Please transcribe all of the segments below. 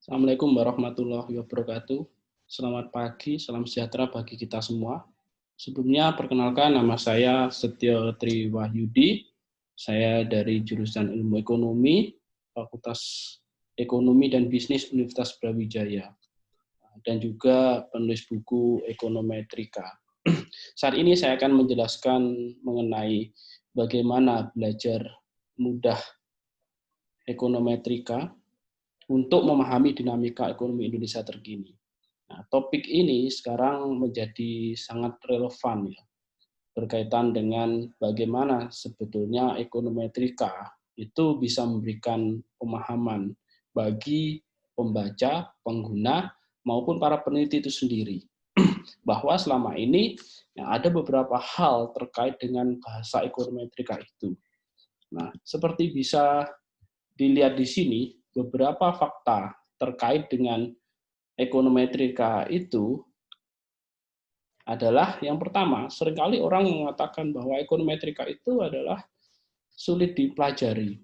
Assalamualaikum warahmatullahi wabarakatuh. Selamat pagi, salam sejahtera bagi kita semua. Sebelumnya, perkenalkan nama saya Setio Triwahyudi. Saya dari jurusan Ilmu Ekonomi, Fakultas Ekonomi dan Bisnis Universitas Brawijaya, dan juga penulis buku Ekonometrika. Saat ini saya akan menjelaskan mengenai bagaimana belajar mudah ekonometrika untuk memahami dinamika ekonomi Indonesia terkini. Nah, topik ini sekarang menjadi sangat relevan ya, berkaitan dengan bagaimana sebetulnya ekonometrika itu bisa memberikan pemahaman bagi pembaca, pengguna, maupun para peneliti itu sendiri. Bahwa selama ini ya, ada beberapa hal terkait dengan bahasa ekonometrika itu. Nah, seperti bisa dilihat di sini, beberapa fakta terkait dengan ekonometrika itu adalah yang pertama, seringkali orang mengatakan bahwa ekonometrika itu adalah sulit dipelajari.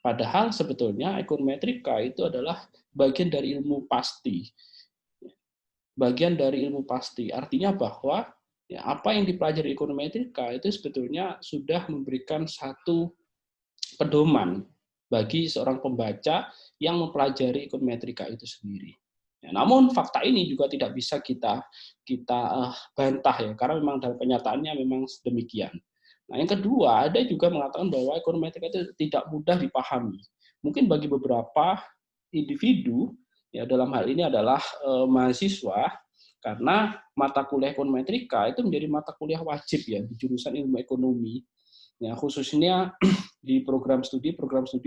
Padahal sebetulnya ekonometrika itu adalah bagian dari ilmu pasti. Bagian dari ilmu pasti, artinya bahwa ya, apa yang dipelajari ekonometrika itu sebetulnya sudah memberikan satu pedoman bagi seorang pembaca yang mempelajari ekonometrika itu sendiri. Ya, namun fakta ini juga tidak bisa kita bantah ya, karena memang dalam kenyataannya memang demikian. Nah, yang kedua, ada juga mengatakan bahwa ekonometrika itu tidak mudah dipahami. Mungkin bagi beberapa individu, ya dalam hal ini adalah mahasiswa, karena mata kuliah ekonometrika itu menjadi mata kuliah wajib ya di jurusan ilmu ekonomi. Ya, khususnya di program studi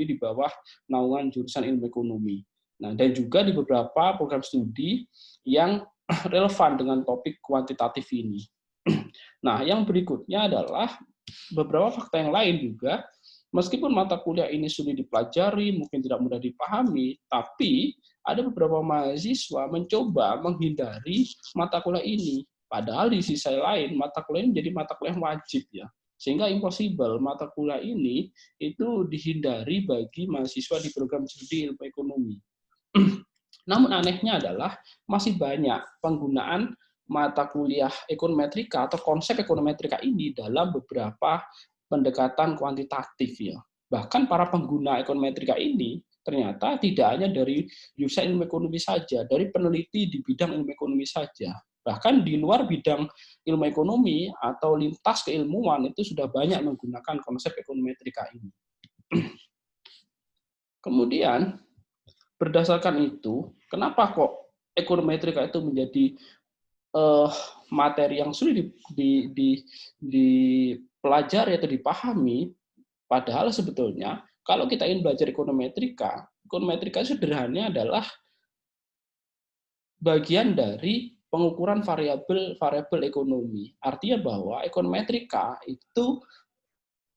di bawah naungan jurusan ilmu ekonomi. Nah, dan juga di beberapa program studi yang relevan dengan topik kuantitatif ini. Nah, yang berikutnya adalah beberapa fakta yang lain juga, meskipun mata kuliah ini sulit dipelajari, mungkin tidak mudah dipahami, tapi ada beberapa mahasiswa mencoba menghindari mata kuliah ini. Padahal di sisi lain, mata kuliah ini menjadi mata kuliah wajib ya. Sehingga impossible mata kuliah ini itu dihindari bagi mahasiswa di program studi ilmu ekonomi. Namun anehnya adalah masih banyak penggunaan mata kuliah ekonometrika atau konsep ekonometrika ini dalam beberapa pendekatan kuantitatif ya. Bahkan para pengguna ekonometrika ini ternyata tidak hanya dari jurusan ilmu ekonomi saja, dari peneliti di bidang ilmu ekonomi saja. Bahkan di luar bidang ilmu ekonomi atau lintas keilmuan itu sudah banyak menggunakan konsep ekonometrika ini. Kemudian berdasarkan itu, kenapa kok ekonometrika itu menjadi materi yang sulit dipelajari atau dipahami, padahal sebetulnya kalau kita ingin belajar ekonometrika, ekonometrika sederhananya adalah bagian dari pengukuran variabel ekonomi. Artinya bahwa ekonometrika itu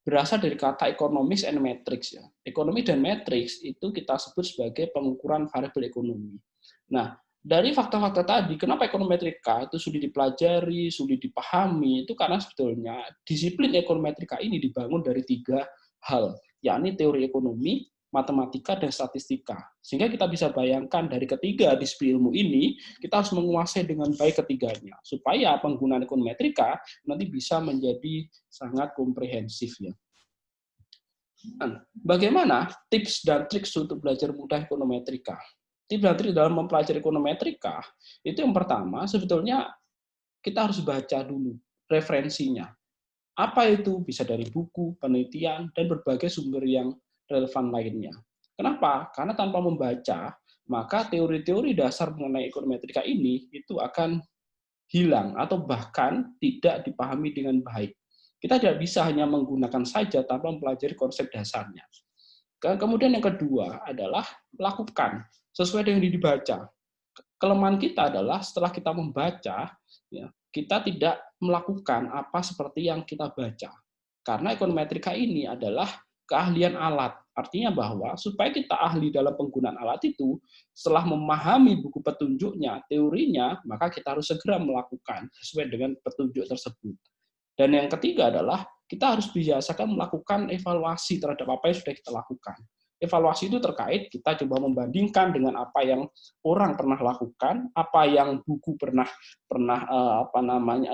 berasal dari kata economics and metrics ya. Ekonomi dan matrix itu kita sebut sebagai pengukuran variabel ekonomi. Nah, dari fakta-fakta tadi, kenapa ekonometrika itu sulit dipelajari, sulit dipahami, itu karena sebetulnya disiplin ekonometrika ini dibangun dari tiga hal, yakni teori ekonomi, matematika, dan statistika. Sehingga kita bisa bayangkan dari ketiga disiplin ilmu ini, kita harus menguasai dengan baik ketiganya, supaya penggunaan ekonometrika nanti bisa menjadi sangat komprehensif ya. Bagaimana tips dan trik untuk belajar mudah ekonometrika? Tips dan trik dalam mempelajari ekonometrika itu yang pertama sebetulnya kita harus baca dulu referensinya. Apa itu? Bisa dari buku, penelitian, dan berbagai sumber yang relevan lainnya. Kenapa? Karena tanpa membaca, maka teori-teori dasar mengenai ekonometrika ini itu akan hilang atau bahkan tidak dipahami dengan baik. Kita tidak bisa hanya menggunakan saja tanpa mempelajari konsep dasarnya. Kemudian yang kedua adalah lakukan sesuai dengan yang dibaca. Kelemahan kita adalah setelah kita membaca, ya, kita tidak melakukan apa seperti yang kita baca. Karena ekonometrika ini adalah keahlian alat. Artinya bahwa supaya kita ahli dalam penggunaan alat itu, setelah memahami buku petunjuknya, teorinya, maka kita harus segera melakukan sesuai dengan petunjuk tersebut. Dan yang ketiga adalah kita harus biasakan melakukan evaluasi terhadap apa yang sudah kita lakukan. Evaluasi itu terkait kita coba membandingkan dengan apa yang orang pernah lakukan, apa yang buku pernah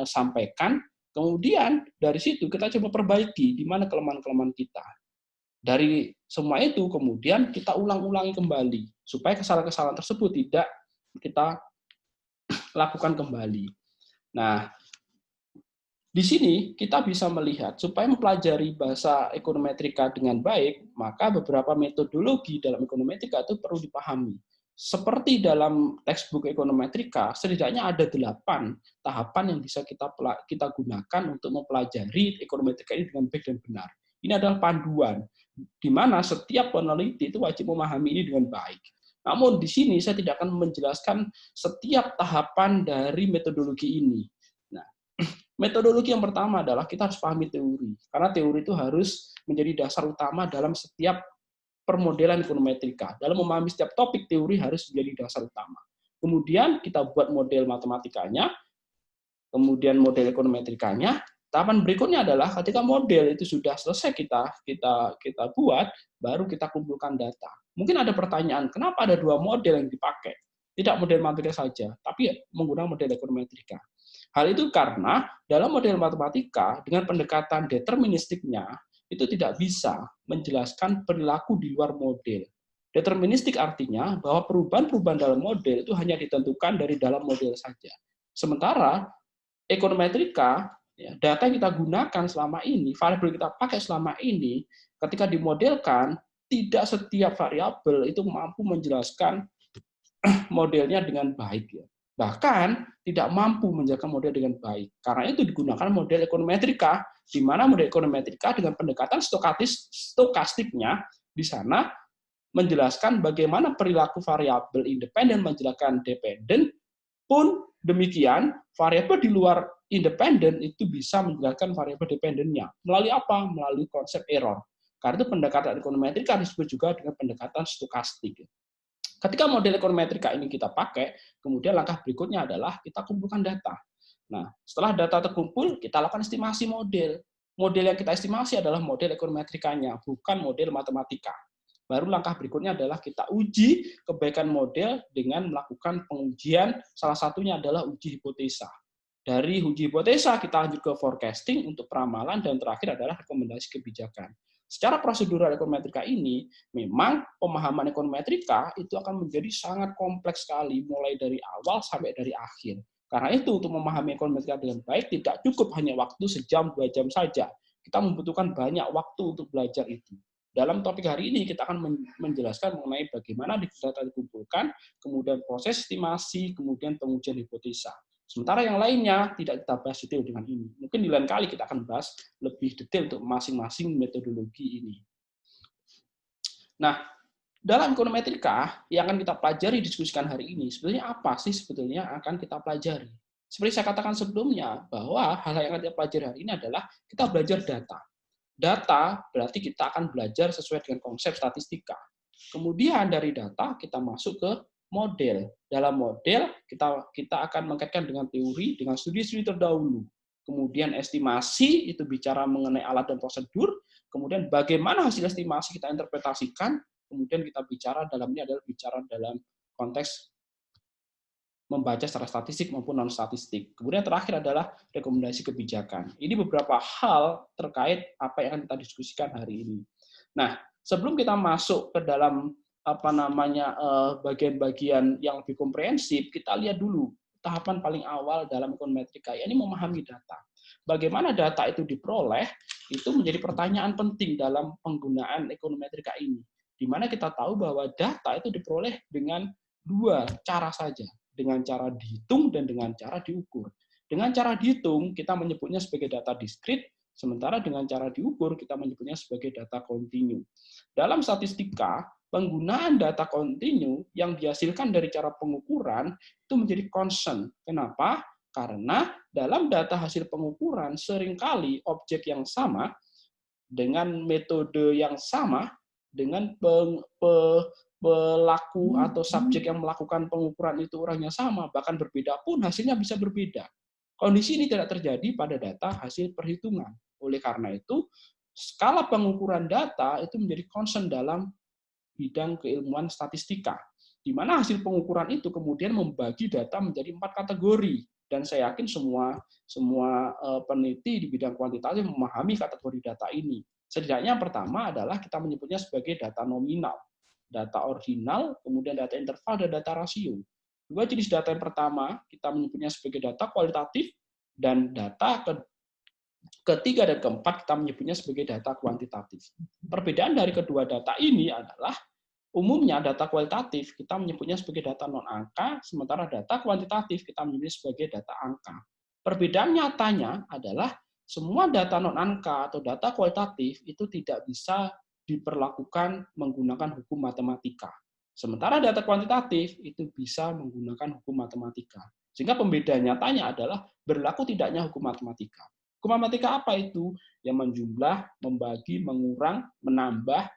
sampaikan. Kemudian dari situ kita coba perbaiki di mana kelemahan-kelemahan kita. Dari semua itu kemudian kita ulang-ulangi kembali supaya kesalahan-kesalahan tersebut tidak kita lakukan kembali. Nah, di sini kita bisa melihat supaya mempelajari bahasa ekonometrika dengan baik, maka beberapa metodologi dalam ekonometrika itu perlu dipahami. Seperti dalam textbook ekonometrika, setidaknya ada 8 tahapan yang bisa kita gunakan untuk mempelajari ekonometrika ini dengan baik dan benar. Ini adalah panduan, di mana setiap peneliti itu wajib memahami ini dengan baik. Namun di sini saya tidak akan menjelaskan setiap tahapan dari metodologi ini. Nah, metodologi yang pertama adalah kita harus pahami teori, karena teori itu harus menjadi dasar utama dalam setiap permodelan ekonometrika. Dalam memahami setiap topik, teori harus menjadi dasar utama. Kemudian kita buat model matematikanya, kemudian model ekonometrikanya. Tahapan berikutnya adalah ketika model itu sudah selesai kita buat, baru kita kumpulkan data. Mungkin ada pertanyaan, kenapa ada 2 model yang dipakai? Tidak model matematika saja, tapi menggunakan model ekonometrika. Hal itu karena dalam model matematika, dengan pendekatan deterministiknya, itu tidak bisa menjelaskan perilaku di luar model. Deterministik artinya bahwa perubahan-perubahan dalam model itu hanya ditentukan dari dalam model saja. Sementara ekonometrika, data yang kita gunakan selama ini, variabel yang kita pakai selama ini, ketika dimodelkan, tidak setiap variabel itu mampu menjelaskan modelnya dengan baik. Bahkan tidak mampu menjaga model dengan baik. Karena itu digunakan model ekonometrika, di mana model ekonometrika dengan pendekatan stokastiknya di sana menjelaskan bagaimana perilaku variabel independen menjelaskan dependen, pun demikian variabel di luar independen itu bisa menjelaskan variabel dependennya. Melalui apa? Melalui konsep error. Karena itu pendekatan ekonometrika disebut juga dengan pendekatan stokastik. Ketika model ekonometrika ini kita pakai, kemudian langkah berikutnya adalah kita kumpulkan data. Nah, setelah data terkumpul, kita lakukan estimasi model. Model yang kita estimasi adalah model ekonometrikanya, bukan model matematika. Baru langkah berikutnya adalah kita uji kebaikan model dengan melakukan pengujian, salah satunya adalah uji hipotesa. Dari uji hipotesa kita lanjut ke forecasting untuk peramalan, dan terakhir adalah rekomendasi kebijakan. Secara prosedural ekonometrika ini, memang pemahaman ekonometrika itu akan menjadi sangat kompleks sekali, mulai dari awal sampai dari akhir. Karena itu, untuk memahami ekonometrika dengan baik, tidak cukup hanya waktu sejam, 2 jam saja. Kita membutuhkan banyak waktu untuk belajar itu. Dalam topik hari ini, kita akan menjelaskan mengenai bagaimana data dikumpulkan, kemudian proses estimasi, kemudian pengujian hipotesa. Sementara yang lainnya tidak kita bahas detail dengan ini. Mungkin di lain kali kita akan bahas lebih detail untuk masing-masing metodologi ini. Nah, dalam ekonometrika yang akan kita pelajari diskusikan hari ini, sebetulnya apa sih sebetulnya akan kita pelajari? Seperti saya katakan sebelumnya, bahwa hal yang akan kita pelajari hari ini adalah kita belajar data. Data berarti kita akan belajar sesuai dengan konsep statistika. Kemudian dari data kita masuk ke model. Dalam model kita akan mengkaitkan dengan teori, dengan studi-studi terdahulu. Kemudian estimasi itu bicara mengenai alat dan prosedur. Kemudian bagaimana hasil estimasi kita interpretasikan. Kemudian kita bicara dalamnya adalah bicara dalam konteks membaca secara statistik maupun non statistik. Kemudian terakhir adalah rekomendasi kebijakan. Ini beberapa hal terkait apa yang akan kita diskusikan hari ini. Nah, sebelum kita masuk ke dalam bagian-bagian yang lebih komprehensif, kita lihat dulu tahapan paling awal dalam ekonometrika, yakni memahami data. Bagaimana data itu diperoleh, itu menjadi pertanyaan penting dalam penggunaan ekonometrika ini. Di mana kita tahu bahwa data itu diperoleh dengan 2 cara saja, dengan cara dihitung dan dengan cara diukur. Dengan cara dihitung, kita menyebutnya sebagai data diskrit, sementara dengan cara diukur, kita menyebutnya sebagai data kontinu. Dalam statistika, penggunaan data kontinu yang dihasilkan dari cara pengukuran itu menjadi concern. Kenapa? Karena dalam data hasil pengukuran seringkali objek yang sama dengan metode yang sama dengan pelaku atau subjek yang melakukan pengukuran itu orangnya sama, bahkan berbeda pun hasilnya bisa berbeda. Kondisi ini tidak terjadi pada data hasil perhitungan. Oleh karena itu, skala pengukuran data itu menjadi concern dalam bidang keilmuan statistika, di mana hasil pengukuran itu kemudian membagi data menjadi 4 kategori. Dan saya yakin semua peneliti di bidang kuantitatif memahami kategori data ini. Setidaknya yang pertama adalah kita menyebutnya sebagai data nominal, data ordinal, kemudian data interval, dan data rasio. Dua jenis data yang pertama kita menyebutnya sebagai data kualitatif, dan data ketiga dan keempat kita menyebutnya sebagai data kuantitatif. Perbedaan dari kedua data ini adalah umumnya data kualitatif kita menyebutnya sebagai data non-angka, sementara data kuantitatif kita menyebutnya sebagai data angka. Perbedaan nyatanya adalah semua data non-angka atau data kualitatif itu tidak bisa diperlakukan menggunakan hukum matematika. Sementara data kuantitatif itu bisa menggunakan hukum matematika. Sehingga pembeda nyatanya adalah berlaku tidaknya hukum matematika. Hukum matematika apa itu? Yang menjumlah, membagi, mengurang, menambah,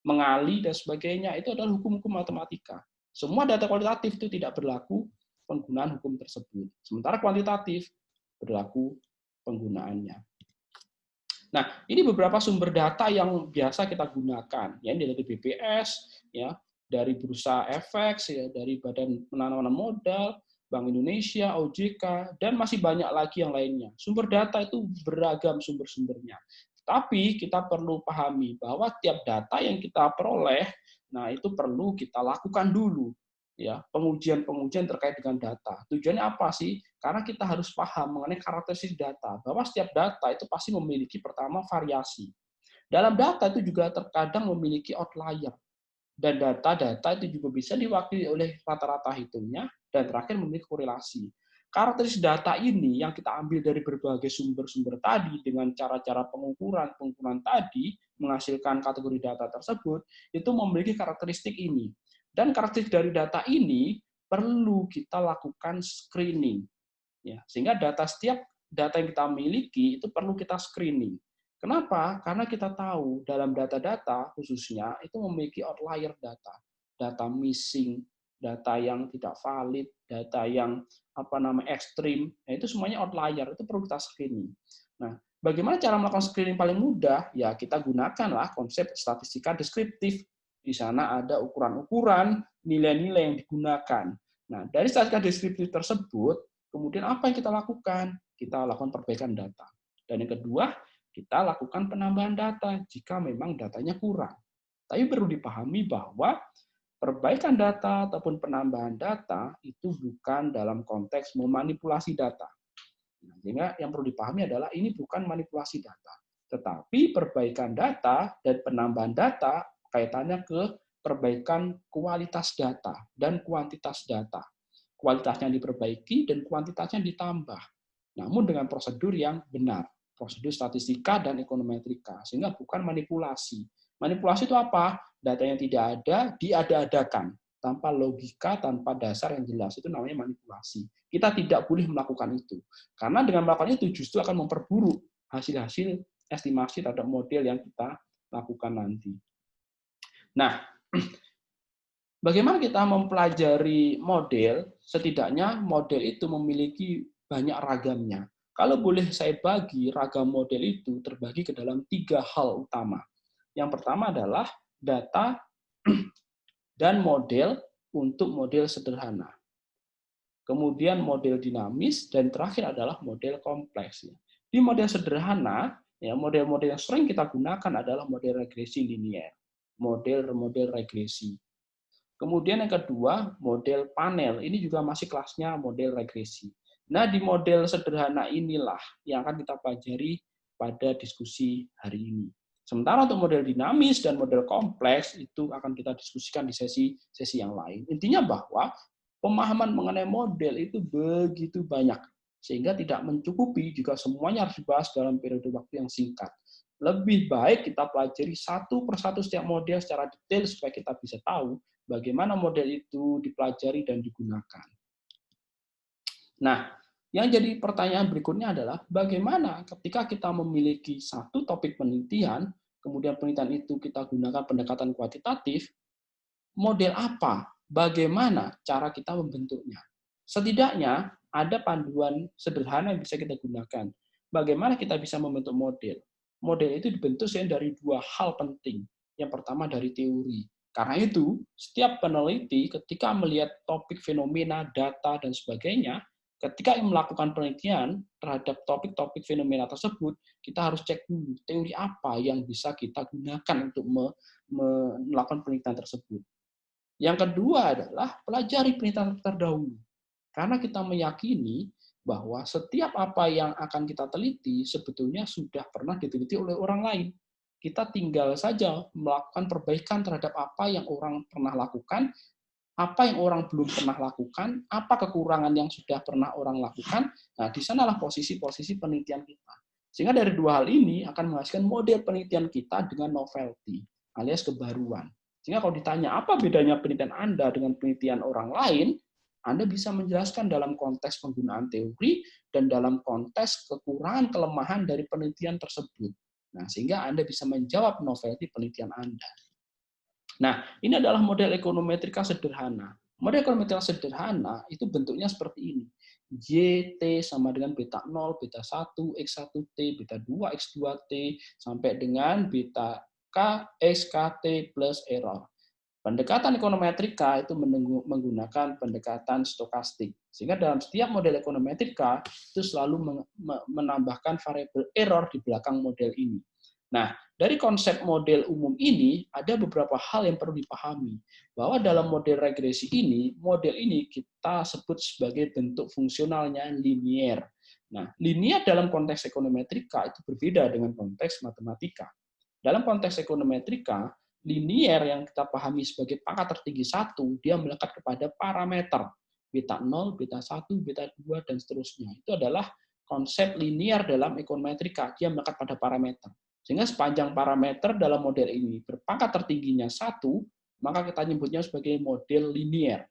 mengali, dan sebagainya. Itu adalah hukum-hukum matematika. Semua data kualitatif itu tidak berlaku penggunaan hukum tersebut. Sementara kuantitatif berlaku penggunaannya. Nah, ini beberapa sumber data yang biasa kita gunakan. Ya, ini dari BPS, ya, dari Bursa Efek, ya, dari Badan Penanaman Modal, Bank Indonesia, OJK, dan masih banyak lagi yang lainnya. Sumber data itu beragam sumber-sumbernya. Tapi kita perlu pahami bahwa tiap data yang kita peroleh, nah itu perlu kita lakukan dulu, ya, pengujian-pengujian terkait dengan data. Tujuannya apa sih? Karena kita harus paham mengenai karakteristik data, bahwa setiap data itu pasti memiliki pertama variasi. Dalam data itu juga terkadang memiliki outlier. Dan data-data itu juga bisa diwakili oleh rata-rata hitungnya, dan terakhir memiliki korelasi. Karakteristik data ini yang kita ambil dari berbagai sumber-sumber tadi dengan cara-cara pengukuran tadi menghasilkan kategori data tersebut, itu memiliki karakteristik ini. Dan karakteristik dari data ini perlu kita lakukan screening. Ya, sehingga setiap data yang kita miliki itu perlu kita screening. Kenapa? Karena kita tahu dalam data-data khususnya itu memiliki outlier data, data missing, data yang tidak valid, data yang ekstrim. Nah, itu semuanya outlier, itu perlu kita screening. Nah, bagaimana cara melakukan screening paling mudah? Ya, kita gunakanlah konsep statistika deskriptif. Di sana ada ukuran-ukuran, nilai-nilai yang digunakan. Nah, dari statistika deskriptif tersebut, kemudian apa yang kita lakukan? Kita lakukan perbaikan data. Dan yang kedua, kita lakukan penambahan data jika memang datanya kurang. Tapi perlu dipahami bahwa perbaikan data ataupun penambahan data itu bukan dalam konteks memanipulasi data. Sehingga yang perlu dipahami adalah ini bukan manipulasi data, tetapi perbaikan data dan penambahan data kaitannya ke perbaikan kualitas data dan kuantitas data. Kualitasnya diperbaiki dan kuantitasnya ditambah. Namun dengan prosedur yang benar. Prosedur statistika dan ekonometrika, sehingga bukan manipulasi. Manipulasi itu apa? Data yang tidak ada diada-adakan tanpa logika, tanpa dasar yang jelas. Itu namanya manipulasi. Kita tidak boleh melakukan itu. Karena dengan melakukan itu justru akan memperburuk hasil-hasil estimasi terhadap model yang kita lakukan nanti. Nah, bagaimana kita mempelajari model? Setidaknya model itu memiliki banyak ragamnya. Kalau boleh saya bagi, ragam model itu terbagi ke dalam 3 hal utama. Yang pertama adalah data dan model untuk model sederhana. Kemudian model dinamis, dan terakhir adalah model kompleks. Di model sederhana, ya, model-model yang sering kita gunakan adalah model regresi linier, model regresi. Kemudian yang kedua, model panel. Ini juga masih kelasnya model regresi. Nah, di model sederhana inilah yang akan kita pelajari pada diskusi hari ini. Sementara untuk model dinamis dan model kompleks itu akan kita diskusikan di sesi yang lain. Intinya bahwa pemahaman mengenai model itu begitu banyak, sehingga tidak mencukupi jika semuanya harus dibahas dalam periode waktu yang singkat. Lebih baik kita pelajari satu persatu setiap model secara detail supaya kita bisa tahu bagaimana model itu dipelajari dan digunakan. Nah, yang jadi pertanyaan berikutnya adalah bagaimana ketika kita memiliki satu topik penelitian, kemudian penelitian itu kita gunakan pendekatan kuantitatif, model apa? Bagaimana cara kita membentuknya? Setidaknya ada panduan sederhana yang bisa kita gunakan. Bagaimana kita bisa membentuk model? Model itu dibentuk dari 2 hal penting. Yang pertama dari teori. Karena itu, setiap peneliti ketika melihat topik fenomena, data, dan sebagainya, ketika melakukan penelitian terhadap topik-topik fenomena tersebut, kita harus cek dulu teori apa yang bisa kita gunakan untuk melakukan penelitian tersebut. Yang kedua adalah pelajari penelitian terdahulu. Karena kita meyakini bahwa setiap apa yang akan kita teliti sebetulnya sudah pernah diteliti oleh orang lain. Kita tinggal saja melakukan perbaikan terhadap apa yang orang pernah lakukan, apa yang orang belum pernah lakukan, apa kekurangan yang sudah pernah orang lakukan. Nah, di sanalah posisi-posisi penelitian kita. Sehingga dari dua hal ini akan menghasilkan model penelitian kita dengan novelty, alias kebaruan. Sehingga kalau ditanya apa bedanya penelitian Anda dengan penelitian orang lain, Anda bisa menjelaskan dalam konteks penggunaan teori dan dalam konteks kekurangan kelemahan dari penelitian tersebut. Nah, sehingga Anda bisa menjawab novelty penelitian Anda. Nah, ini adalah model ekonometrika sederhana. Model ekonometrika sederhana itu bentuknya seperti ini. YT sama dengan beta 0, beta 1, X1T, beta 2, X2T, sampai dengan beta K, XKT plus error. Pendekatan ekonometrika itu menggunakan pendekatan stokastik. Sehingga dalam setiap model ekonometrika itu selalu menambahkan variabel error di belakang model ini. Nah, dari konsep model umum ini ada beberapa hal yang perlu dipahami. Bahwa dalam model regresi ini, model ini kita sebut sebagai bentuk fungsionalnya linier. Nah, linier dalam konteks ekonometrika itu berbeda dengan konteks matematika. Dalam konteks ekonometrika, linier yang kita pahami sebagai pangkat tertinggi 1, dia melekat kepada parameter beta 0, beta 1, beta 2, dan seterusnya. Itu adalah konsep linier dalam ekonometrika, dia melekat pada parameter. Sehingga sepanjang parameter dalam model ini berpangkat tertingginya 1, maka kita nyebutnya sebagai model linier.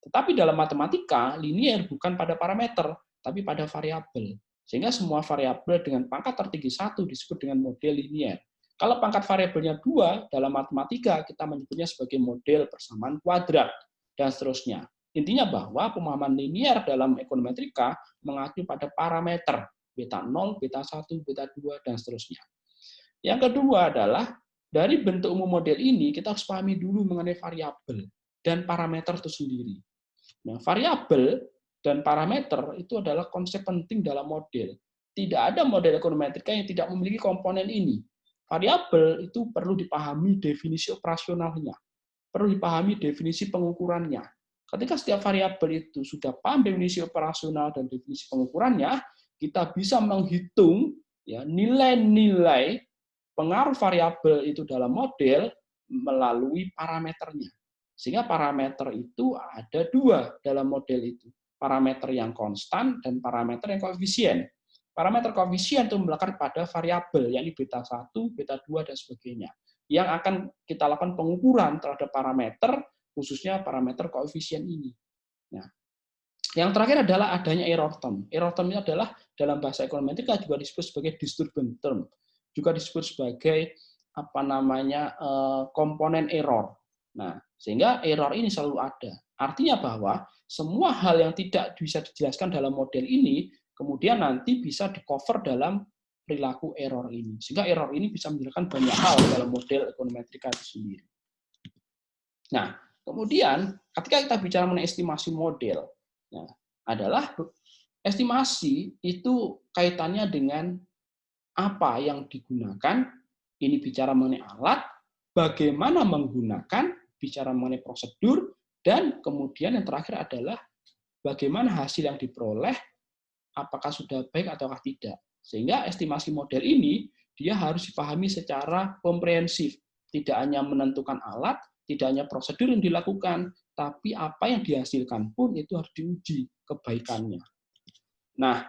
Tetapi dalam matematika, linier bukan pada parameter, tapi pada variabel. Sehingga semua variabel dengan pangkat tertinggi 1 disebut dengan model linier. Kalau pangkat variabelnya 2, dalam matematika kita menyebutnya sebagai model persamaan kuadrat, dan seterusnya. Intinya bahwa pemahaman linier dalam ekonometrika mengacu pada parameter, beta 0, beta 1, beta 2, dan seterusnya. Yang kedua adalah, dari bentuk umum model ini, kita harus pahami dulu mengenai variabel dan parameter itu sendiri. Nah, variabel dan parameter itu adalah konsep penting dalam model. Tidak ada model ekonometrika yang tidak memiliki komponen ini. Variabel itu perlu dipahami definisi operasionalnya, perlu dipahami definisi pengukurannya. Ketika setiap variabel itu sudah paham definisi operasional dan definisi pengukurannya, kita bisa menghitung ya, nilai-nilai pengaruh variabel itu dalam model melalui parameternya. Sehingga parameter itu ada dua dalam model itu. Parameter yang konstan dan parameter yang koefisien. Parameter koefisien itu melekat pada variabel, yakni beta 1, beta 2, dan sebagainya. Yang akan kita lakukan pengukuran terhadap parameter, khususnya parameter koefisien ini. Nah, yang terakhir adalah adanya error term. Error term ini adalah dalam bahasa ekonometrika juga disebut sebagai disturbance term. Juga disebut sebagai komponen error. Nah, sehingga error ini selalu ada. Artinya bahwa semua hal yang tidak bisa dijelaskan dalam model ini kemudian nanti bisa di-cover dalam perilaku error ini. Sehingga error ini bisa menjelaskan banyak hal dalam model ekonometrika itu sendiri. Nah, kemudian ketika kita bicara mengenai estimasi model, nah, adalah estimasi itu kaitannya dengan apa yang digunakan, ini bicara mengenai alat, bagaimana menggunakan, bicara mengenai prosedur, dan kemudian yang terakhir adalah bagaimana hasil yang diperoleh, apakah sudah baik atau tidak. Sehingga estimasi model ini dia harus dipahami secara komprehensif, tidak hanya menentukan alat, tidak hanya prosedur yang dilakukan, tapi apa yang dihasilkan pun itu harus diuji kebaikannya. Nah,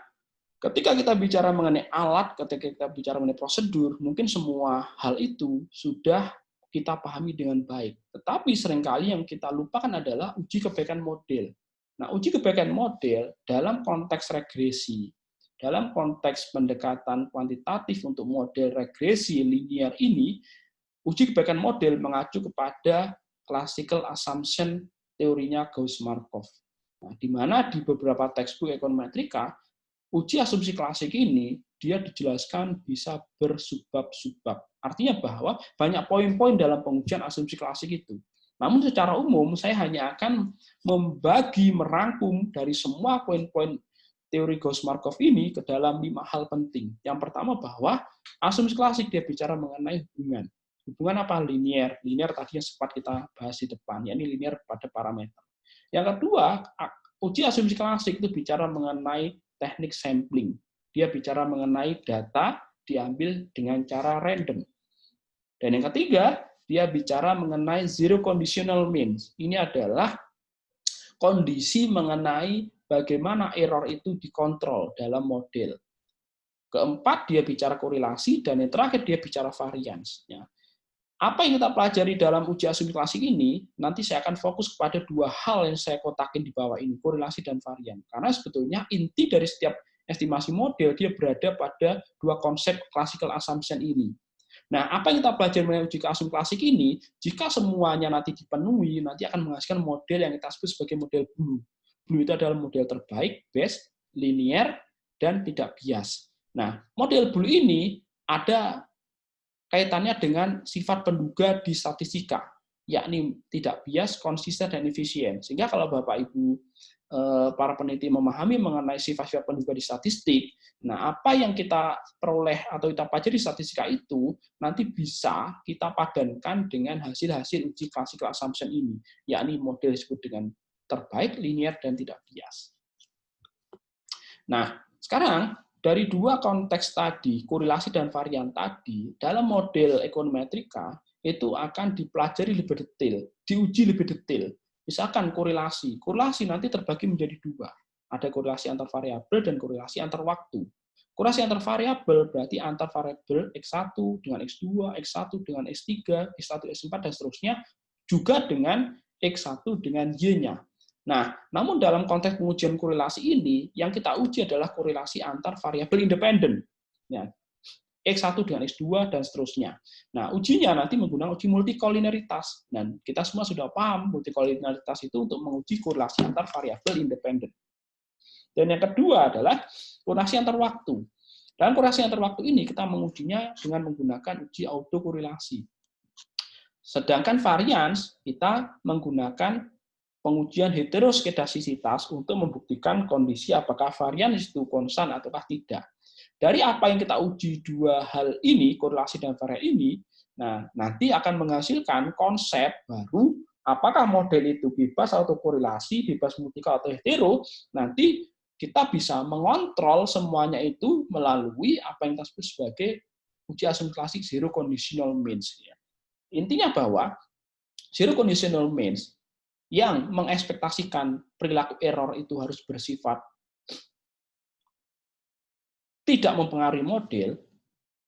ketika kita bicara mengenai alat, ketika kita bicara mengenai prosedur, mungkin semua hal itu sudah kita pahami dengan baik. Tetapi seringkali yang kita lupakan adalah uji kebaikan model. Nah, uji kebaikan model dalam konteks regresi, dalam konteks pendekatan kuantitatif untuk model regresi linear ini, uji kebaikan model mengacu kepada classical assumption teorinya Gauss-Markov. Nah, di mana di beberapa textbook ekonometrika, uji asumsi klasik ini dia dijelaskan bisa bersubab-subab. Artinya bahwa banyak poin-poin dalam pengujian asumsi klasik itu. Namun secara umum saya hanya akan merangkum dari semua poin-poin teori Gauss-Markov ini ke dalam 5 hal penting. Yang pertama bahwa asumsi klasik dia bicara mengenai hubungan. Hubungan apa? Linier. Linier tadi yang sempat kita bahas di depan, yakni linier pada parameter. Yang kedua, uji asumsi klasik itu bicara mengenai teknik sampling. Dia bicara mengenai data diambil dengan cara random. Dan yang ketiga, dia bicara mengenai zero conditional means. Ini adalah kondisi mengenai bagaimana error itu dikontrol dalam model. Keempat, dia bicara korelasi, dan yang terakhir dia bicara variance. Apa yang kita pelajari dalam uji asumsi klasik ini, nanti saya akan fokus kepada 2 hal yang saya kotakin di bawah ini, korelasi dan varian. Karena sebetulnya inti dari setiap estimasi model, dia berada pada 2 konsep classical assumption ini. Nah, apa yang kita pelajari mengenai uji asumsi klasik ini, jika semuanya nanti dipenuhi, nanti akan menghasilkan model yang kita sebut sebagai model blue. Blue itu adalah model terbaik, best, linear, dan tidak bias. Nah, model blue ini ada kaitannya dengan sifat penduga di statistika, yakni tidak bias, konsisten, dan efisien. Sehingga kalau Bapak Ibu para peneliti memahami mengenai sifat-sifat penduga di statistik, nah apa yang kita peroleh atau kita pelajari di statistika itu nanti bisa kita padankan dengan hasil-hasil uji classical assumption ini, yakni model disebut dengan terbaik, linear, dan tidak bias. Nah, sekarang dari 2 konteks tadi, korelasi dan varian tadi, dalam model ekonometrika itu akan dipelajari lebih detail, diuji lebih detail. Misalkan korelasi. Korelasi nanti terbagi menjadi 2. Ada korelasi antar variabel dan korelasi antar waktu. Korelasi antar variabel berarti antar variabel X1 dengan X2, X1 dengan X3, X1 X4 dan seterusnya, juga dengan X1 dengan Y-nya. Nah, namun dalam konteks pengujian korelasi ini, yang kita uji adalah korelasi antar variabel independen. Ya, X1 dengan X2, dan seterusnya. Nah, ujinya nanti menggunakan uji multikolineritas. Dan kita semua sudah paham multikolineritas itu untuk menguji korelasi antar variabel independen. Dan yang kedua adalah korelasi antar waktu. Dalam korelasi antar waktu ini, kita mengujinya dengan menggunakan uji autokorelasi. Sedangkan varians, kita menggunakan pengujian heteroskedastisitas untuk membuktikan kondisi apakah varian itu konstan ataukah tidak. Dari apa yang kita uji 2 hal ini, korelasi dan varian ini, nah nanti akan menghasilkan konsep baru, apakah model itu bebas atau korelasi, bebas multikal atau hetero, nanti kita bisa mengontrol semuanya itu melalui apa yang kita sebut sebagai uji asumsi klasik zero conditional means. Intinya bahwa zero conditional means yang mengekspektasikan perilaku error itu harus bersifat tidak mempengaruhi model,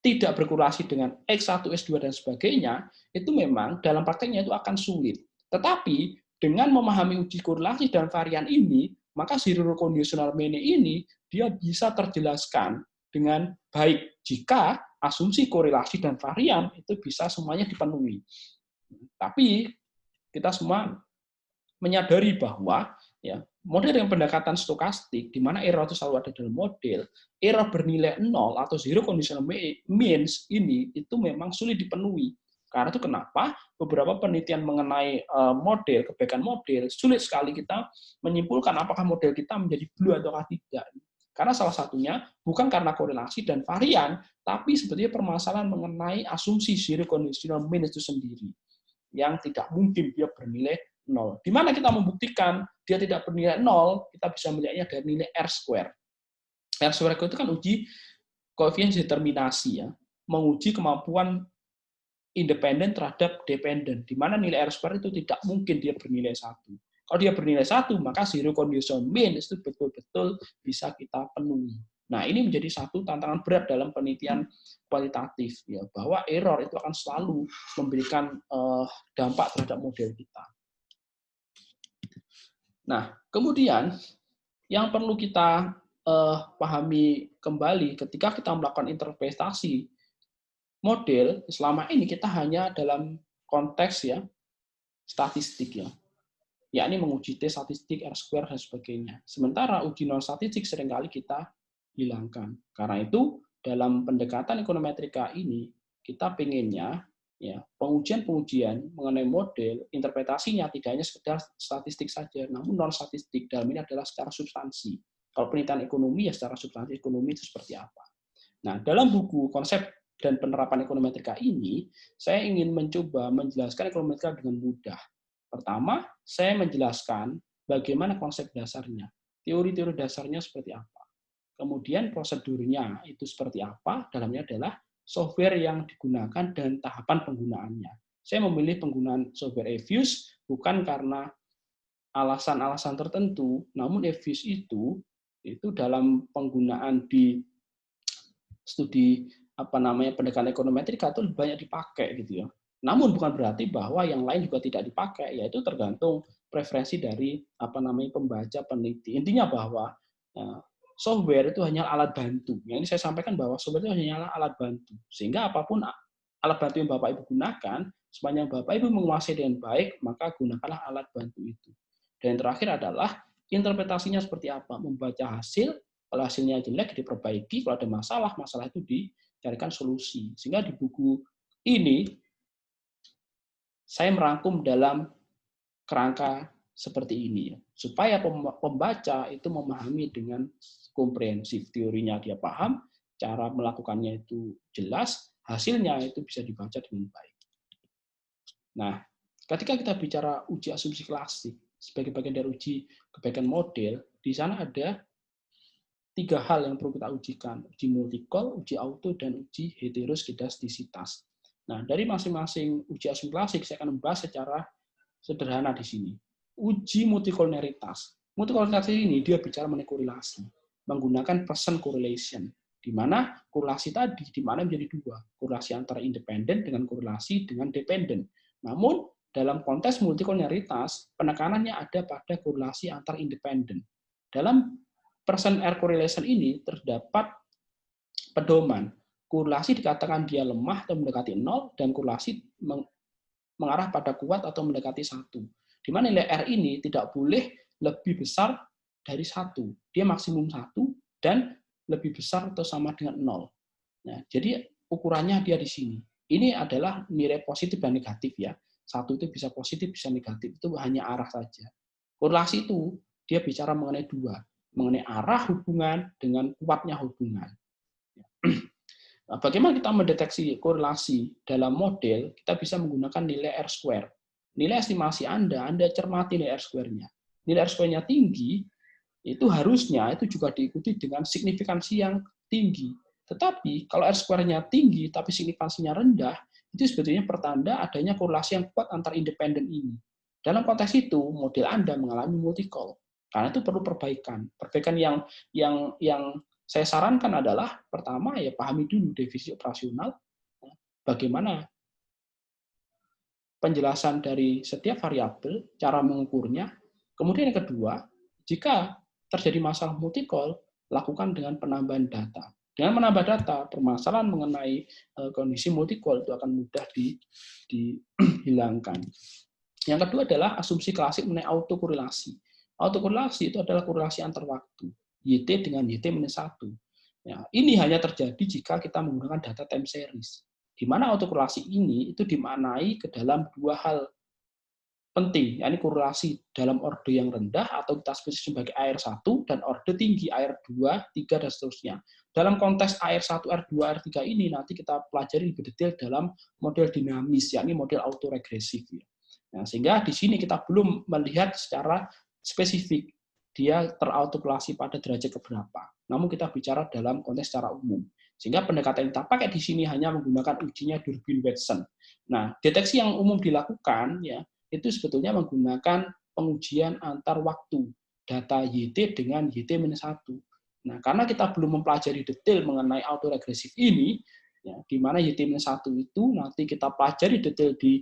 tidak berkorelasi dengan X1, X2, dan sebagainya, itu memang dalam prakteknya itu akan sulit. Tetapi dengan memahami uji korelasi dan varian ini, maka zero conditional mean ini dia bisa terjelaskan dengan baik jika asumsi korelasi dan varian itu bisa semuanya dipenuhi. Tapi kita semua menyadari bahwa ya model yang pendekatan stokastik, di mana error itu selalu ada dalam model, error bernilai 0 atau zero conditional means ini itu memang sulit dipenuhi. Karena itu kenapa beberapa penelitian mengenai model, kebaikan model, sulit sekali kita menyimpulkan apakah model kita menjadi blue atau tidak. Karena salah satunya bukan karena korelasi dan varian, tapi sebetulnya permasalahan mengenai asumsi zero conditional means itu sendiri, yang tidak mungkin dia bernilai 0. Di mana kita membuktikan dia tidak bernilai 0, kita bisa melihatnya dari nilai R-square. R-square itu kan uji koefisien determinasi, ya, menguji kemampuan independen terhadap dependen, di mana nilai R-square itu tidak mungkin dia bernilai 1. Kalau dia bernilai 1, maka zero conditional means itu betul-betul bisa kita penuhi. Nah, ini menjadi satu tantangan berat dalam penelitian kualitatif, ya, bahwa error itu akan selalu memberikan dampak terhadap model kita. Nah, kemudian yang perlu kita pahami kembali ketika kita melakukan interpretasi model, selama ini kita hanya dalam konteks ya statistik, ya, yakni menguji T statistik, R-square, dan sebagainya. Sementara uji non statistik seringkali kita hilangkan. Karena itu dalam pendekatan ekonometrika ini kita pengennya Ya, pengujian-pengujian mengenai model, interpretasinya tidak hanya sekedar statistik saja, namun non statistik. Dalam ini adalah secara substansi. Kalau penelitian ekonomi ya secara substansi ekonomi itu seperti apa. Nah, dalam buku konsep dan penerapan ekonometrika ini, saya ingin mencoba menjelaskan ekonometrika dengan mudah. Pertama, saya menjelaskan bagaimana konsep dasarnya, teori-teori dasarnya seperti apa. Kemudian prosedurnya itu seperti apa, dalamnya adalah software yang digunakan dan tahapan penggunaannya. Saya memilih penggunaan software eViews bukan karena alasan-alasan tertentu, namun eViews itu dalam penggunaan di studi pendekatan ekonometrika itu banyak dipakai gitu ya. Namun bukan berarti bahwa yang lain juga tidak dipakai, yaitu tergantung preferensi dari pembaca peneliti. Intinya bahwa software itu hanya alat bantu. Yang ini saya sampaikan bahwa software itu hanya alat bantu. Sehingga apapun alat bantu yang Bapak Ibu gunakan, sepanjang Bapak Ibu menguasai dengan baik, maka gunakanlah alat bantu itu. Dan yang terakhir adalah interpretasinya seperti apa, membaca hasil. Kalau hasilnya jelek diperbaiki, kalau ada masalah, masalah itu dicarikan solusi. Sehingga di buku ini saya merangkum dalam kerangka seperti ini, supaya pembaca itu memahami dengan komprehensif. Teorinya dia paham, cara melakukannya itu jelas, hasilnya itu bisa dibaca dengan baik. Nah, ketika kita bicara uji asumsi klasik sebagai bagian dari uji kebaikan model, di sana ada 3 hal yang perlu kita ujikan, uji multicol, uji auto, dan uji heteroskedastisitas. Nah, dari masing-masing uji asumsi klasik, saya akan membahas secara sederhana di sini. Uji multikoloneritas. Multikoloneritas ini dia bicara mengenai korelasi, menggunakan percent correlation, di mana korelasi tadi di mana menjadi 2, korelasi antara independen dengan korelasi dengan dependen. Namun, dalam konteks multikoloneritas, penekanannya ada pada korelasi antar independen. Dalam percent error correlation ini terdapat pedoman. Korelasi dikatakan dia lemah atau mendekati 0, dan korelasi mengarah pada kuat atau mendekati 1. Di mana nilai R ini tidak boleh lebih besar dari 1. Dia maksimum 1 dan lebih besar atau sama dengan 0. Nah, jadi ukurannya dia di sini. Ini adalah nilai positif dan negatif ya. 1 itu bisa positif, bisa negatif. Itu hanya arah saja. Korelasi itu dia bicara mengenai 2. Mengenai arah hubungan dengan kuatnya hubungan. Nah, bagaimana kita mendeteksi korelasi dalam model? Kita bisa menggunakan nilai R-square. Nilai estimasi Anda cermati nilai R-square-nya. Nilai R-square-nya tinggi, itu harusnya itu juga diikuti dengan signifikansi yang tinggi. Tetapi kalau R-square-nya tinggi tapi signifikansinya rendah, itu sebetulnya pertanda adanya korelasi yang kuat antar independen ini. Dalam konteks itu, model Anda mengalami multicol. Karena itu perlu perbaikan. Perbaikan yang saya sarankan adalah pertama ya pahami dulu definisi operasional, bagaimana penjelasan dari setiap variabel, cara mengukurnya. Kemudian yang kedua, jika terjadi masalah multicol, lakukan dengan penambahan data. Dengan menambah data, permasalahan mengenai kondisi multicol itu akan mudah dihilangkan. Yang kedua adalah asumsi klasik mengenai autokorelasi. Autokorelasi itu adalah korelasi antar waktu, YT dengan YT-1. Ya, ini hanya terjadi jika kita menggunakan data time series, di mana autokorelasi ini itu dimaknai ke dalam 2 hal penting, yakni korelasi dalam orde yang rendah atau kita sebut sebagai AR1 dan orde tinggi AR2, 3 dan seterusnya. Dalam konteks AR1, R2, R3 ini nanti kita pelajari lebih detail dalam model dinamis, yakni model autoregresif. Nah, sehingga di sini kita belum melihat secara spesifik dia terautokorelasi pada derajat keberapa. Namun kita bicara dalam konteks secara umum. Sehingga pendekatan yang kita pakai di sini hanya menggunakan ujinya Durbin-Watson. Nah, deteksi yang umum dilakukan ya itu sebetulnya menggunakan pengujian antar waktu, data YT dengan YT-1. Nah, karena kita belum mempelajari detail mengenai autoregresif ini, ya, di mana YT-1 itu nanti kita pelajari detail di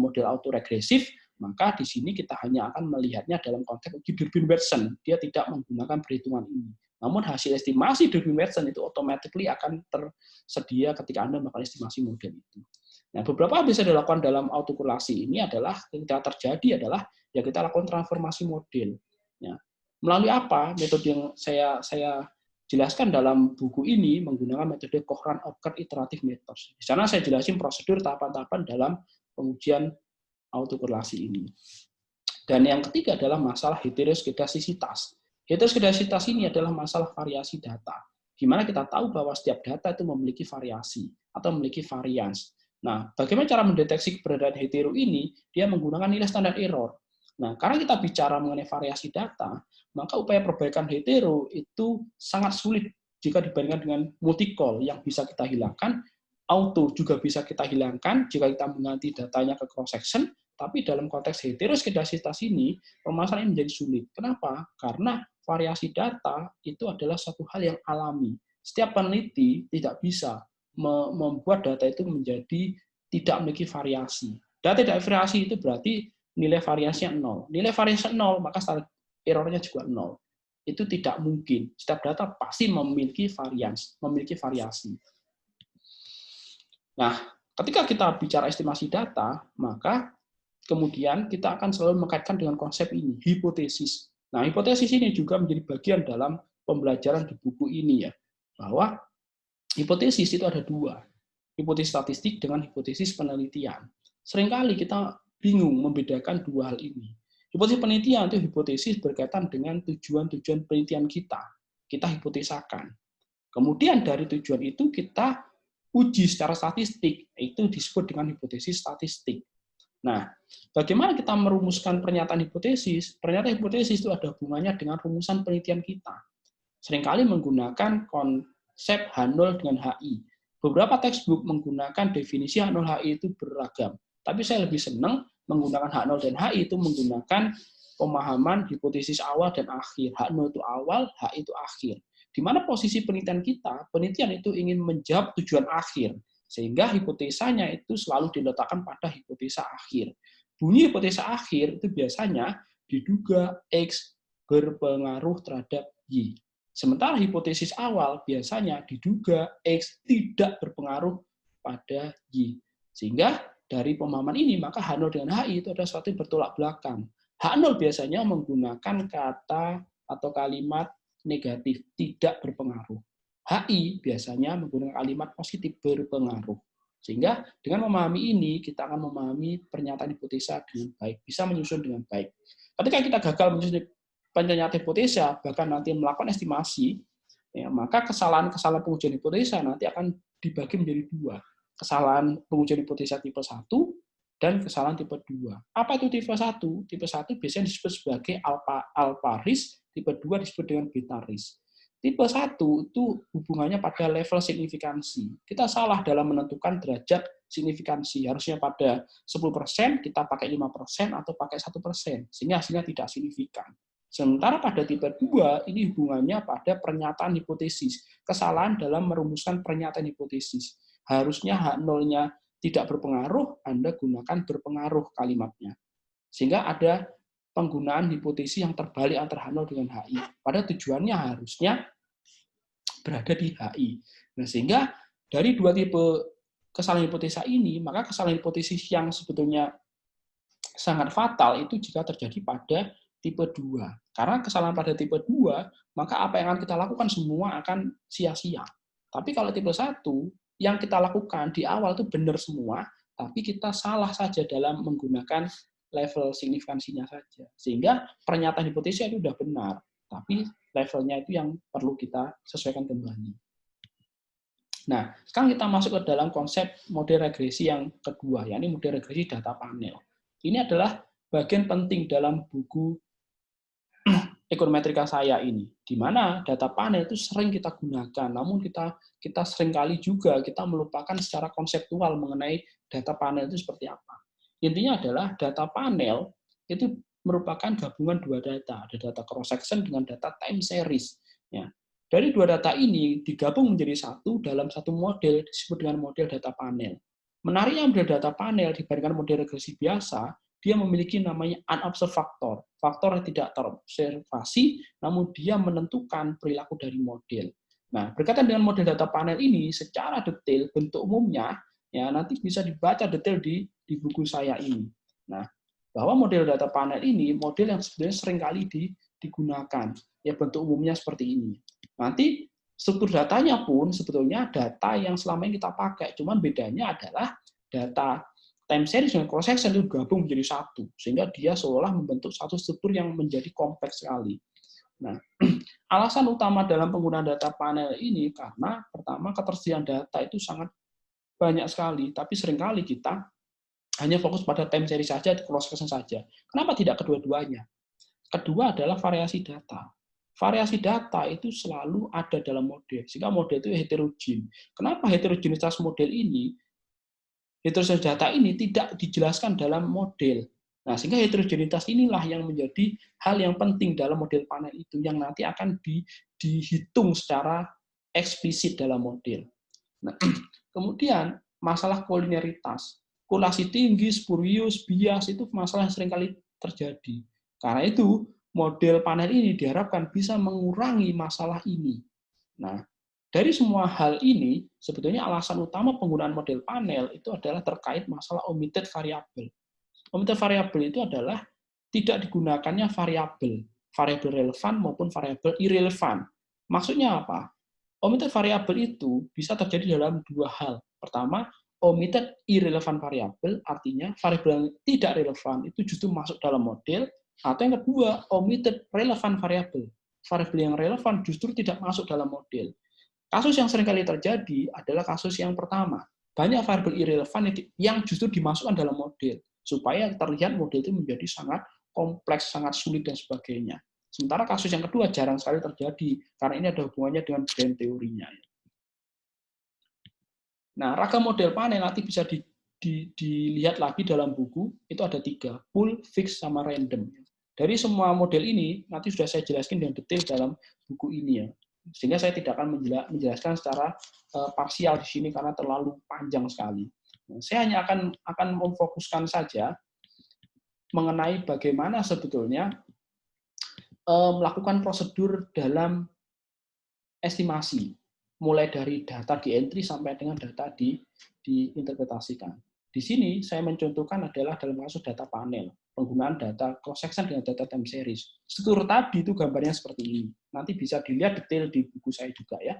model autoregresif, maka di sini kita hanya akan melihatnya dalam konteks uji Durbin-Watson. Dia tidak menggunakan perhitungan ini. Namun hasil estimasi Durbin-Watson itu automatically akan tersedia ketika Anda melakukan estimasi model itu. Nah, beberapa hal bisa dilakukan dalam autokorelasi ini adalah ketika terjadi adalah ya kita lakukan transformasi model. Ya. Melalui apa metode yang saya jelaskan dalam buku ini menggunakan metode Cochrane-Oker Iterative Methods. Di sana saya jelasin prosedur tahapan-tahapan dalam pengujian autokorelasi ini. Dan yang ketiga adalah masalah heteroskedasisitas. Heteroskedasisitas ini adalah masalah variasi data, di mana kita tahu bahwa setiap data itu memiliki variasi atau memiliki varians. Nah, bagaimana cara mendeteksi keberadaan hetero ini? Dia menggunakan nilai standar error. Nah, karena kita bicara mengenai variasi data, maka upaya perbaikan hetero itu sangat sulit jika dibandingkan dengan multi-call yang bisa kita hilangkan, auto juga bisa kita hilangkan jika kita mengganti datanya ke cross-section, tapi dalam konteks heteroskedasitas ini, permasalahan ini menjadi sulit. Kenapa? Karena variasi data itu adalah satu hal yang alami. Setiap peneliti tidak bisa membuat data itu menjadi tidak memiliki variasi. Data tidak variasi itu berarti nilai variasinya 0. Nilai variasinya 0, maka standar errornya juga 0. Itu tidak mungkin. Setiap data pasti memiliki varians, memiliki variasi. Nah, ketika kita bicara estimasi data, maka kemudian kita akan selalu mengkaitkan dengan konsep ini, hipotesis. Nah, hipotesis ini juga menjadi bagian dalam pembelajaran di buku ini ya, bahwa hipotesis itu ada dua, hipotesis statistik dengan hipotesis penelitian. Seringkali kita bingung membedakan dua hal ini. Hipotesis penelitian itu hipotesis berkaitan dengan tujuan-tujuan penelitian kita. Kita hipotesakan. Kemudian dari tujuan itu kita uji secara statistik, itu disebut dengan hipotesis statistik. Nah, bagaimana kita merumuskan pernyataan hipotesis? Pernyataan hipotesis itu ada hubungannya dengan rumusan penelitian kita. Seringkali menggunakan konsep H0 dengan HI. Beberapa textbook menggunakan definisi H0 HI itu beragam. Tapi saya lebih senang menggunakan H0 dan HI itu menggunakan pemahaman hipotesis awal dan akhir. H0 itu awal, HI itu akhir. Di mana posisi penelitian kita, penelitian itu ingin menjawab tujuan akhir. Sehingga hipotesanya itu selalu diletakkan pada hipotesa akhir. Bunyi hipotesa akhir itu biasanya diduga X berpengaruh terhadap Y. Sementara hipotesis awal biasanya diduga X tidak berpengaruh pada Y. Sehingga dari pemahaman ini, maka H0 dengan HI itu ada sesuatu yang bertolak belakang. H0 biasanya menggunakan kata atau kalimat negatif, tidak berpengaruh. HI biasanya menggunakan kalimat positif, berpengaruh. Sehingga dengan memahami ini, kita akan memahami pernyataan hipotesa dengan baik, bisa menyusun dengan baik. Ketika kita gagal menyusun pernyataan hipotesa, bahkan nanti melakukan estimasi, ya, maka kesalahan-kesalahan pengujian hipotesa nanti akan dibagi menjadi dua. Kesalahan pengujian hipotesa tipe 1 dan kesalahan tipe 2. Apa itu tipe 1? Tipe 1 biasanya disebut sebagai alpha risk, tipe 2 disebut dengan beta risk. Tipe 1 itu hubungannya pada level signifikansi. Kita salah dalam menentukan derajat signifikansi. Harusnya pada 10%, kita pakai 5% atau pakai 1%, sehingga hasilnya tidak signifikan. Sementara pada tipe 2, ini hubungannya pada pernyataan hipotesis. Kesalahan dalam merumuskan pernyataan hipotesis. Harusnya H0-nya tidak berpengaruh, Anda gunakan berpengaruh kalimatnya. Sehingga ada penggunaan hipotesis yang terbalik antara H0 dengan HI. Pada tujuannya harusnya berada di HI. Nah, sehingga dari dua tipe kesalahan hipotesa ini, maka kesalahan hipotesis yang sebetulnya sangat fatal itu jika terjadi pada tipe 2. Karena kesalahan pada tipe 2, maka apa yang akan kita lakukan semua akan sia-sia. Tapi kalau tipe 1, yang kita lakukan di awal itu benar semua, tapi kita salah saja dalam menggunakan level signifikansinya saja. Sehingga pernyataan hipotesis itu sudah benar, tapi levelnya itu yang perlu kita sesuaikan kembali. Nah, sekarang kita masuk ke dalam konsep model regresi yang kedua, yakni model regresi data panel. Ini adalah bagian penting dalam buku ekonometrika saya ini, di mana data panel itu sering kita gunakan, namun kita seringkali juga kita melupakan secara konseptual mengenai data panel itu seperti apa. Intinya adalah data panel itu merupakan gabungan dua data, ada data cross section dengan data time series. Ya. Dari dua data ini digabung menjadi satu dalam satu model disebut dengan model data panel. Menariknya model data panel dibandingkan model regresi biasa, dia memiliki namanya unobserved factor. Faktor yang tidak terobservasi, namun dia menentukan perilaku dari model. Nah, berkaitan dengan model data panel ini, secara detail bentuk umumnya, ya nanti bisa dibaca detail di buku saya ini. Nah, bahwa model data panel ini model yang sebenarnya sering kali digunakan. Ya bentuk umumnya seperti ini. Nanti Struktur datanya pun sebetulnya data yang selama ini kita pakai, cuman bedanya adalah data time series dan cross section itu gabung menjadi satu, sehingga dia seolah membentuk satu struktur yang menjadi kompleks sekali. Nah, alasan utama dalam penggunaan data panel ini karena pertama ketersediaan data itu sangat banyak sekali, tapi seringkali kita hanya fokus pada time series saja, cross section saja. Kenapa tidak kedua-duanya? Kedua adalah variasi data. Variasi data itu selalu ada dalam model, sehingga model itu heterogen. Kenapa heterogenitas model ini, heterogenitas data ini tidak dijelaskan dalam model? Nah, sehingga heterogenitas inilah yang menjadi hal yang penting dalam model panel itu, yang nanti akan dihitung secara eksplisit dalam model. Nah, kemudian masalah kolineritas, korelasi tinggi, spurious, bias itu masalah yang seringkali terjadi. Karena itu model panel ini diharapkan bisa mengurangi masalah ini. Nah, dari semua hal ini, sebetulnya alasan utama penggunaan model panel itu adalah terkait masalah omitted variable. Omitted variable itu adalah tidak digunakannya variabel relevan maupun variabel irrelevan. Maksudnya apa? Omitted variable itu bisa terjadi dalam dua hal. Pertama, omitted irrelevant variable, artinya variabel yang tidak relevan itu justru masuk dalam model. Atau yang kedua, omitted relevant variable. Variabel yang relevan justru tidak masuk dalam model. Kasus yang seringkali terjadi adalah kasus yang pertama. Banyak variabel irrelevan yang justru dimasukkan dalam model, supaya terlihat model itu menjadi sangat kompleks, sangat sulit, dan sebagainya. Sementara kasus yang kedua jarang sekali terjadi, karena ini ada hubungannya dengan brand teorinya. Nah, ragam model panel nanti bisa dilihat lagi dalam buku, itu ada 3, full, fix, sama random. Dari semua model ini, nanti sudah saya jelaskan dengan detail dalam buku ini ya. Sehingga saya tidak akan menjelaskan secara parsial di sini karena terlalu panjang sekali. Nah, saya hanya akan memfokuskan saja mengenai bagaimana sebetulnya melakukan prosedur dalam estimasi, mulai dari data di entry sampai dengan data diinterpretasikan. Di sini saya mencontohkan adalah dalam kasus data panel, penggunaan data cross section dengan data time series. Struktur tadi itu gambarnya seperti ini. Nanti bisa dilihat detail di buku saya juga ya.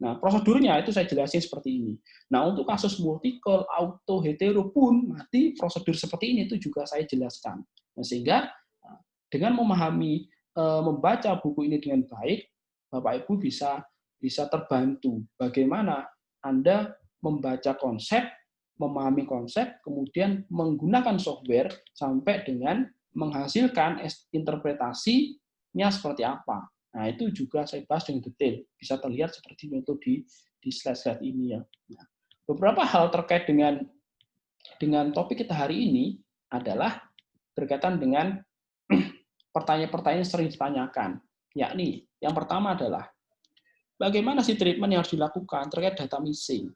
Nah, prosedurnya itu saya jelasin seperti ini. Nah, untuk kasus multiple, auto, hetero pun nanti prosedur seperti ini itu juga saya jelaskan. Nah, sehingga dengan memahami, membaca buku ini dengan baik, Bapak Ibu bisa terbantu bagaimana Anda membaca konsep, memahami konsep, kemudian menggunakan software sampai dengan menghasilkan interpretasinya seperti apa. Nah, itu juga saya bahas dengan detail. Bisa terlihat seperti itu di slide-slide ini ya. Nah, beberapa hal terkait dengan topik kita hari ini adalah berkaitan dengan pertanyaan-pertanyaan yang sering ditanyakan. Yakni, yang pertama adalah bagaimana sih treatment yang harus dilakukan terkait data missing?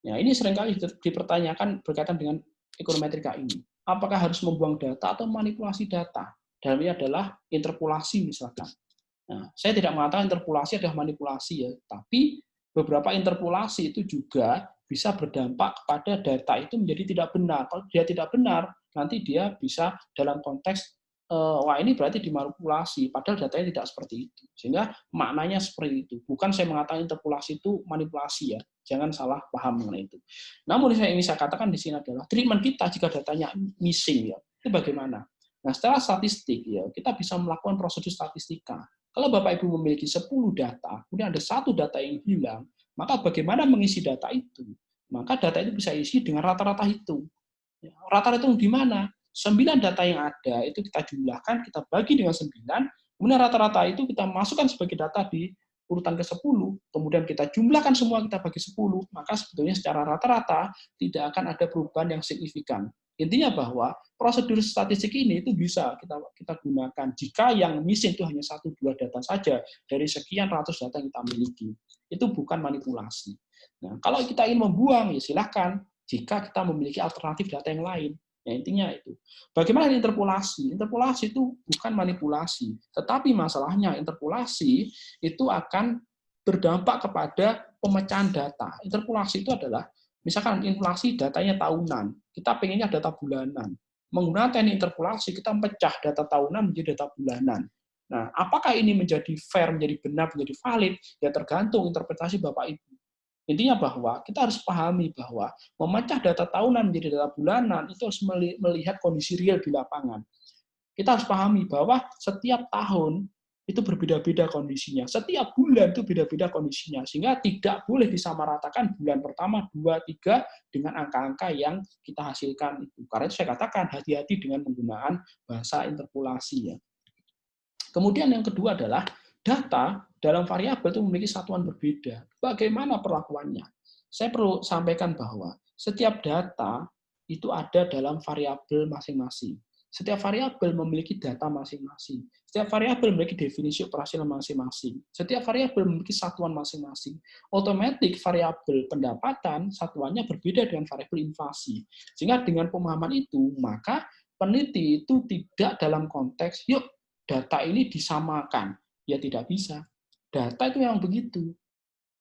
Ya, ini seringkali dipertanyakan berkaitan dengan ekonometrika ini. Apakah harus membuang data atau manipulasi data? Dalamnya adalah interpolasi misalkan. Nah, saya tidak mengatakan interpolasi adalah manipulasi ya, tapi beberapa interpolasi itu juga bisa berdampak kepada data itu menjadi tidak benar. Kalau dia tidak benar, nanti dia bisa dalam konteks wah ini berarti dimanipulasi, padahal datanya tidak seperti itu. Sehingga maknanya seperti itu. Bukan saya mengatakan interpolasi itu manipulasi ya, jangan salah paham mengenai itu. Namun yang ingin saya katakan di sini adalah treatment kita jika datanya missing ya, itu bagaimana? Nah, setelah statistik ya, kita bisa melakukan prosedur statistika. Kalau Bapak Ibu memiliki 10 data, kemudian ada satu data yang hilang, maka bagaimana mengisi data itu? Maka data itu bisa isi dengan rata-rata hitung. Rata-rata hitung di mana? 9 data yang ada itu kita jumlahkan, kita bagi dengan 9, kemudian rata-rata itu kita masukkan sebagai data di urutan ke-10, kemudian kita jumlahkan semua, kita bagi 10, maka sebetulnya secara rata-rata tidak akan ada perubahan yang signifikan. Intinya bahwa prosedur statistik ini itu bisa kita gunakan jika yang missing itu hanya 1-2 data saja dari sekian ratus data yang kita miliki. Itu bukan manipulasi. Nah, kalau kita ingin membuang, ya silahkan jika kita memiliki alternatif data yang lain. Ya, intinya itu. Bagaimana interpolasi? Interpolasi itu bukan manipulasi, tetapi masalahnya interpolasi itu akan berdampak kepada pemecahan data. Interpolasi itu adalah misalkan inflasi datanya tahunan, kita pengennya data bulanan. Menggunakan teknik interpolasi, kita mempecah data tahunan menjadi data bulanan. Nah, apakah ini menjadi fair, menjadi benar, menjadi valid? Ya tergantung interpretasi Bapak Ibu. Intinya bahwa kita harus pahami bahwa memecah data tahunan menjadi data bulanan itu harus melihat kondisi real di lapangan. Kita harus pahami bahwa setiap tahun itu berbeda-beda kondisinya. Setiap bulan itu beda-beda kondisinya. Sehingga tidak boleh disamaratakan bulan pertama, 2, 3 dengan angka-angka yang kita hasilkan itu. Karena itu saya katakan hati-hati dengan penggunaan bahasa interpolasi ya. Kemudian yang kedua adalah data dalam variabel itu memiliki satuan berbeda. Bagaimana perlakuannya? Saya perlu sampaikan bahwa setiap data itu ada dalam variabel masing-masing. Setiap variabel memiliki data masing-masing. Setiap variabel memiliki definisi operasional masing-masing. Setiap variabel memiliki satuan masing-masing. Otomatis variabel pendapatan satuannya berbeda dengan variabel inflasi. Sehingga dengan pemahaman itu, maka peneliti itu tidak dalam konteks, yuk data ini disamakan. Ya tidak bisa. Data itu yang begitu.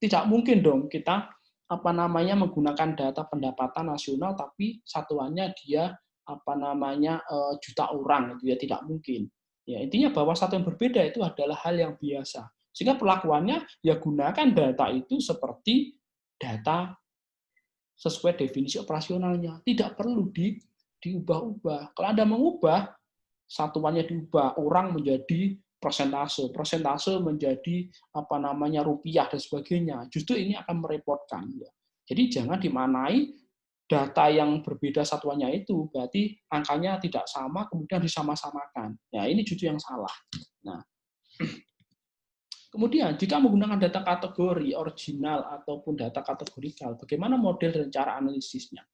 Tidak mungkin dong kita menggunakan data pendapatan nasional tapi satuannya dia juta orang itu ya tidak mungkin. Ya intinya bahwa satu yang berbeda itu adalah hal yang biasa. Sehingga perlakuannya ya gunakan data itu seperti data sesuai definisi operasionalnya. Tidak perlu diubah-ubah. Kalau Anda mengubah satuannya diubah, orang menjadi persentase, persentase menjadi rupiah dan sebagainya. Justru ini akan merepotkan. Ya. Jadi jangan dimanai data yang berbeda satuannya itu, berarti angkanya tidak sama, kemudian disama-samakan. Ya ini justru yang salah. Nah, kemudian jika menggunakan data kategori original ataupun data kategorikal, bagaimana model dan cara analisisnya?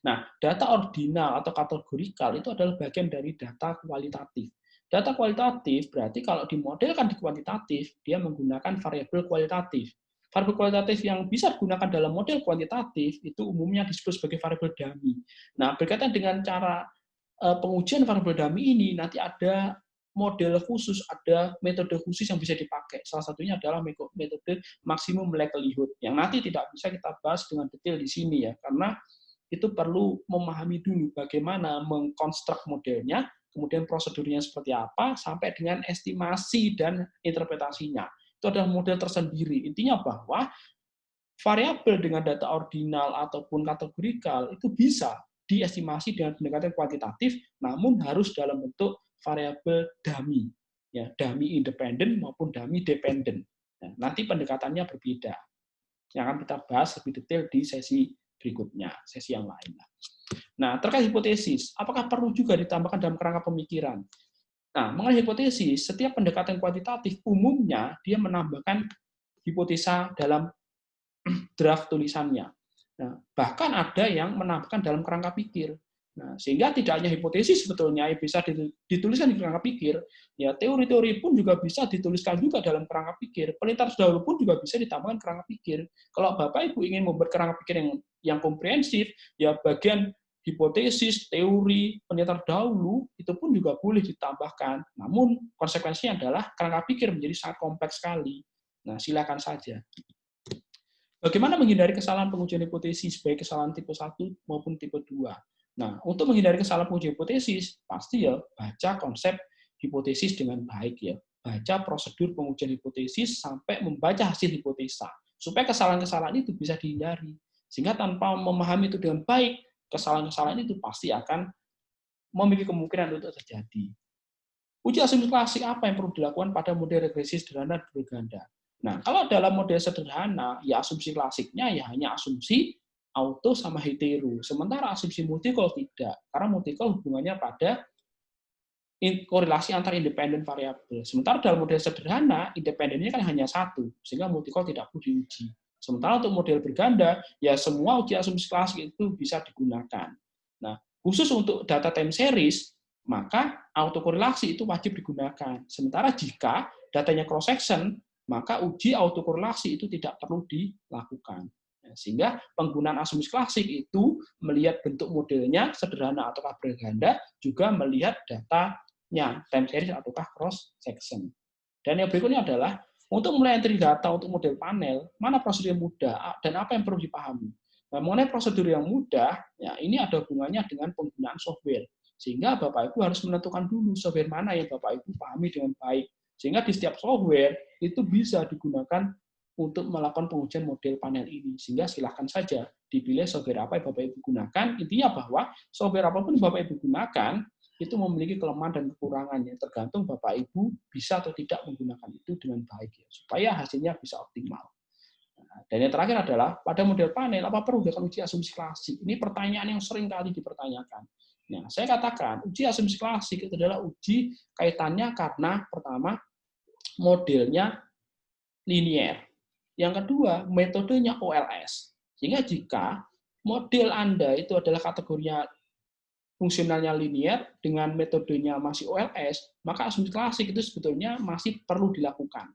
Nah, data ordinal atau kategorikal itu adalah bagian dari data kualitatif. Data kualitatif berarti kalau dimodelkan di kuantitatif, dia menggunakan variabel kualitatif. Variabel kualitatif yang bisa digunakan dalam model kuantitatif itu umumnya disebut sebagai variabel dummy. Nah, berkaitan dengan cara pengujian variabel dummy ini, nanti ada model khusus, ada metode khusus yang bisa dipakai. Salah satunya adalah metode maksimum likelihood, yang nanti tidak bisa kita bahas dengan detail di sini ya, karena itu perlu memahami dulu bagaimana mengkonstruk modelnya, kemudian prosedurnya seperti apa, sampai dengan estimasi dan interpretasinya. Itu adalah model tersendiri. Intinya bahwa variabel dengan data ordinal ataupun kategorikal itu bisa diestimasi dengan pendekatan kuantitatif, namun harus dalam bentuk variabel dummy, ya, dummy independent maupun dummy dependent. Nah, nanti pendekatannya berbeda. Yang akan kita bahas lebih detail di sesi berikutnya, sesi yang lain. Nah, terkait hipotesis, apakah perlu juga ditambahkan dalam kerangka pemikiran? Nah, mengenai hipotesis, setiap pendekatan kuantitatif umumnya dia menambahkan hipotesa dalam draft tulisannya. Nah, bahkan ada yang menambahkan dalam kerangka pikir. Nah, sehingga tidak hanya hipotesis sebetulnya yang bisa dituliskan di kerangka pikir, ya teori-teori pun juga bisa dituliskan juga dalam kerangka pikir. Penelitian terdahulu pun juga bisa ditambahkan kerangka pikir. Kalau Bapak Ibu ingin membuat kerangka pikir yang komprehensif, ya bagian hipotesis, teori, penelitian terdahulu itu pun juga boleh ditambahkan. Namun konsekuensinya adalah kerangka pikir menjadi sangat kompleks sekali. Nah, silakan saja. Bagaimana menghindari kesalahan pengujian hipotesis, baik kesalahan tipe 1 maupun tipe 2? Nah, untuk menghindari kesalahan pengujian hipotesis, pasti ya baca konsep hipotesis dengan baik ya. Baca prosedur pengujian hipotesis sampai membaca hasil hipotesa. Supaya kesalahan-kesalahan itu bisa dihindari. Sehingga tanpa memahami itu dengan baik, kesalahan-kesalahan itu pasti akan memiliki kemungkinan untuk terjadi. Uji asumsi klasik apa yang perlu dilakukan pada model regresi sederhana dan berganda? Nah, kalau dalam model sederhana, ya asumsi klasiknya ya hanya asumsi auto sama hetero. Sementara asumsi multi-call tidak, karena multi-call hubungannya pada korelasi antar independen variabel. Sementara dalam model sederhana, independennya kan hanya satu, sehingga multi-call tidak perlu diuji. Sementara untuk model berganda, ya semua uji asumsi klasik itu bisa digunakan. Nah, khusus untuk data time series, maka autokorelasi itu wajib digunakan. Sementara jika datanya cross-section, maka uji autokorelasi itu tidak perlu dilakukan. Sehingga penggunaan asumsi klasik itu melihat bentuk modelnya sederhana ataukah berganda, juga melihat datanya time series ataukah cross-section. Dan yang berikutnya adalah untuk mulai entry data untuk model panel, mana prosedur yang mudah dan apa yang perlu dipahami. Nah, mengenai prosedur yang mudah, ya ini ada hubungannya dengan penggunaan software. Sehingga Bapak Ibu harus menentukan dulu software mana yang Bapak Ibu pahami dengan baik. Sehingga di setiap software itu bisa digunakan untuk melakukan pengujian model panel ini. Sehingga silahkan saja dipilih software apa yang Bapak Ibu gunakan. Intinya bahwa software apapun yang Bapak Ibu gunakan, itu memiliki kelemahan dan kekurangannya. Tergantung Bapak Ibu bisa atau tidak menggunakan itu dengan baik, ya, supaya hasilnya bisa optimal. Dan yang terakhir adalah, pada model panel, apa perlu dilakukan uji asumsi klasik? Ini pertanyaan yang sering kali dipertanyakan. Nah, saya katakan, uji asumsi klasik itu adalah uji kaitannya karena, pertama, modelnya linier. Yang kedua, metodenya OLS. Sehingga jika model Anda itu adalah kategorinya fungsionalnya linier dengan metodenya masih OLS, maka asumsi klasik itu sebetulnya masih perlu dilakukan.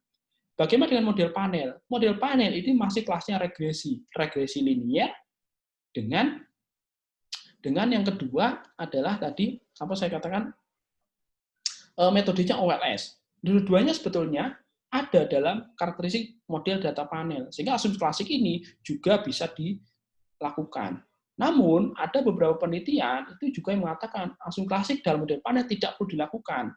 Bagaimana dengan model panel? Model panel ini masih kelasnya regresi linier dengan yang kedua adalah tadi apa saya katakan metodenya OLS. Dua-duanya sebetulnya ada dalam karakteristik model data panel, sehingga asumsi klasik ini juga bisa dilakukan. Namun ada beberapa penelitian itu juga yang mengatakan asumsi klasik dalam model panel tidak perlu dilakukan.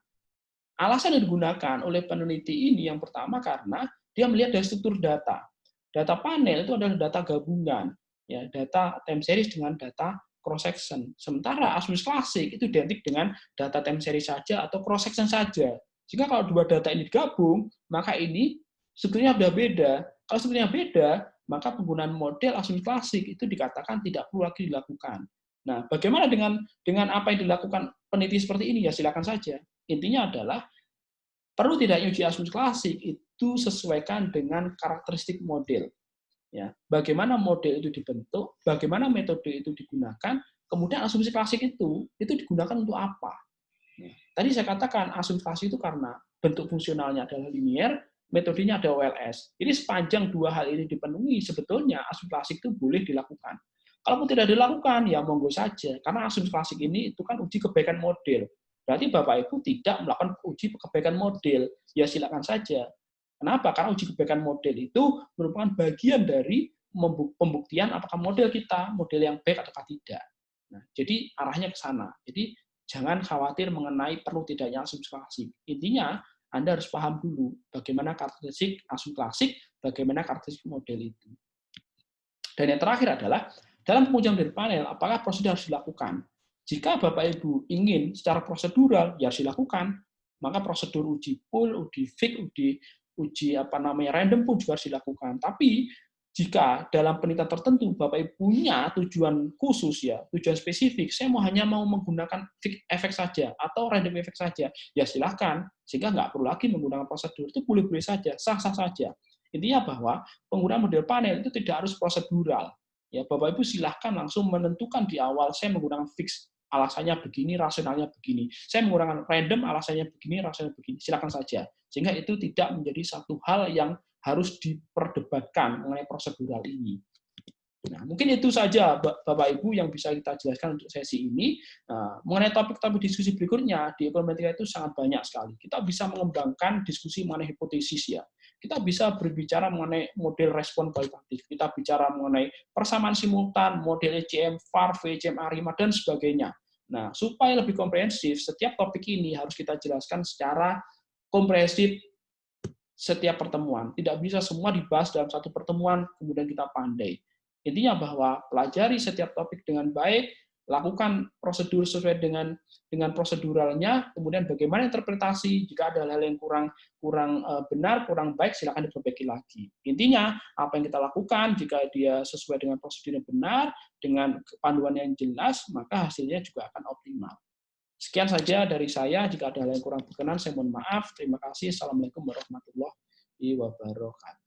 Alasan yang digunakan oleh peneliti ini yang pertama karena dia melihat dari struktur data. Data panel itu adalah data gabungan, ya, data time series dengan data cross section. Sementara asumsi klasik itu identik dengan data time series saja atau cross section saja. Jika kalau dua data ini digabung, maka ini sebetulnya sudah beda. Kalau sebetulnya beda, maka penggunaan model asumsi klasik itu dikatakan tidak perlu lagi dilakukan. Nah, bagaimana dengan apa yang dilakukan peneliti seperti ini? Ya silakan saja. Intinya adalah perlu tidaknya uji asumsi klasik itu sesuaikan dengan karakteristik model. Ya, bagaimana model itu dibentuk, bagaimana metode itu digunakan, kemudian asumsi klasik itu digunakan untuk apa? Ya, tadi saya katakan asumsi klasik itu karena bentuk fungsionalnya adalah linier, metodenya ada OLS. Jadi sepanjang dua hal ini dipenuhi, sebetulnya asumsi klasik itu boleh dilakukan. Kalaupun tidak dilakukan, ya monggo saja. Karena asumsi klasik ini itu kan uji kebaikan model. Berarti Bapak Ibu tidak melakukan uji kebaikan model. Ya silakan saja. Kenapa? Karena uji kebaikan model itu merupakan bagian dari pembuktian apakah model kita model yang baik atau tidak. Nah, jadi arahnya ke sana. Jadi jangan khawatir mengenai perlu tidaknya asumsi klasik. Intinya Anda harus paham dulu bagaimana karakteristik asumsi klasik, bagaimana karakteristik model itu. Dan yang terakhir adalah dalam pengujian model panel, apakah prosedur harus dilakukan? Jika Bapak Ibu ingin secara prosedural, ya silakan. Maka prosedur uji pool, uji fix, uji random pun juga harus dilakukan. Tapi jika dalam penelitian tertentu Bapak Ibu punya tujuan khusus, ya tujuan spesifik, saya hanya mau menggunakan fix efek saja atau random efek saja, ya silakan. Sehingga nggak perlu lagi menggunakan prosedur, itu boleh-boleh saja, sah-sah saja. Intinya bahwa penggunaan model panel itu tidak harus prosedural. Ya, Bapak Ibu silahkan langsung menentukan di awal, saya menggunakan fix, alasannya begini, rasionalnya begini. Saya menggunakan random, alasannya begini, rasionalnya begini. Silakan saja. Sehingga itu tidak menjadi satu hal yang harus diperdebatkan mengenai prosedural ini. Nah, mungkin itu saja Bapak Ibu yang bisa kita jelaskan untuk sesi ini. Nah, mengenai topik-topik diskusi berikutnya di ekonometria itu sangat banyak sekali. Kita bisa mengembangkan diskusi mengenai hipotesis, ya. Kita bisa berbicara mengenai model respon kualitatif. Kita bicara mengenai persamaan simultan, model ECM, VAR, VCM, ARIMA, dan sebagainya. Nah, supaya lebih komprehensif, setiap topik ini harus kita jelaskan secara komprehensif setiap pertemuan. Tidak bisa semua dibahas dalam satu pertemuan, kemudian kita pandai. Intinya bahwa pelajari setiap topik dengan baik, lakukan prosedur sesuai dengan proseduralnya, kemudian bagaimana interpretasi, jika ada hal yang kurang benar, kurang baik, silakan diperbaiki lagi. Intinya, apa yang kita lakukan, jika dia sesuai dengan prosedur yang benar, dengan panduan yang jelas, maka hasilnya juga akan optimal. Sekian saja dari saya. Jika ada hal yang kurang berkenan, saya mohon maaf. Terima kasih. Assalamualaikum warahmatullahi wabarakatuh.